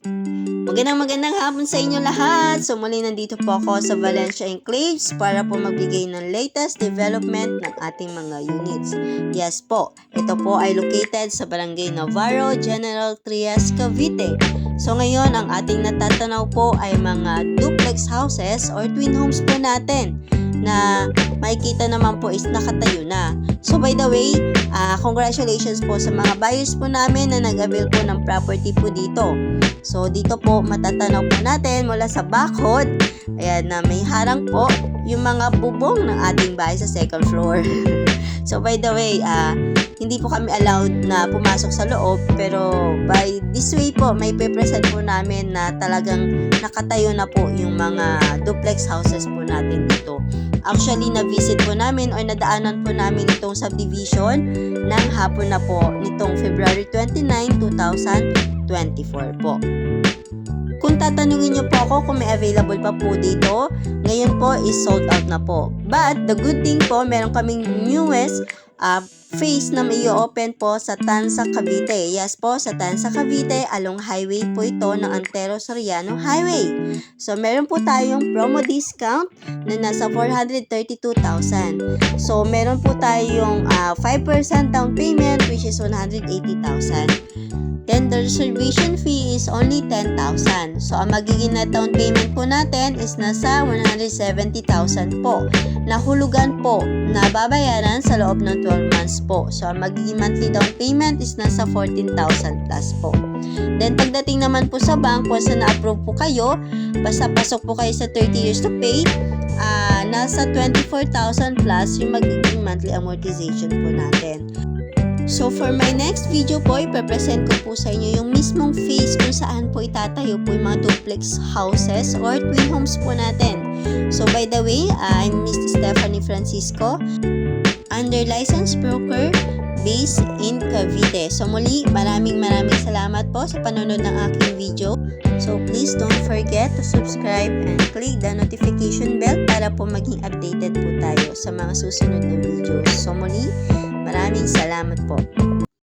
Magandang hapon sa inyo lahat. So muli nandito po ako sa Valencia Enclaves para po magbigay ng latest development ng ating mga units. Yes po, ito po ay located sa Barangay Navarro, General Trias, Cavite. So ngayon ang ating natatanaw po ay mga duplex houses or twin homes po natin na makikita naman po is nakatayo na. So by the way, congratulations po sa mga buyers po namin na nag-avail po ng property po dito. So dito po matatanaw po natin mula sa backhood, ayan na may harang po yung mga bubong ng ating bahay sa second floor. So by the way, hindi po kami allowed na pumasok sa loob, pero by this way po may pe-present po namin na talagang nakatayo na po yung mga duplex houses po natin dito. Actually, na-visit po namin or nadaanan po namin itong subdivision ng hapon na po nitong February 29, 2024 po. Kung tatanungin niyo po ako kung may available pa po dito, ngayon po is sold out na po. But the good thing po, meron kaming newest phase na may open po sa Tanza, Cavite. Yes po, sa Tanza, Cavite, along highway po ito ng Antero Soriano Highway. So, meron po tayong promo discount na nasa 432,000. So, meron po tayong 5% down payment which is 180,000. Then, the reservation fee is only 10,000. So, ang magiging na down payment po natin is nasa 170,000 po. Nahulugan po na babayaran sa loob ng 12 months po. So, ang magiging monthly down payment is nasa 14,000 plus po. Then, pagdating naman po sa bank, once na na-approve po kayo, basta pasok po kayo sa 30 years to pay, nasa 24,000 plus yung magiging monthly amortization po natin. So, for my next video po, ipapresent ko po sa inyo yung mismong phase kung saan po itatayo po yung mga duplex houses or twin homes po natin. So, by the way, I'm Ms. Stephanie Francisco, under license broker based in Cavite. So, muli, maraming salamat po sa panonood ng aking video. So, please don't forget to subscribe and click the notification bell para po maging updated po tayo sa mga susunod na videos. So, muli, maraming salamat po.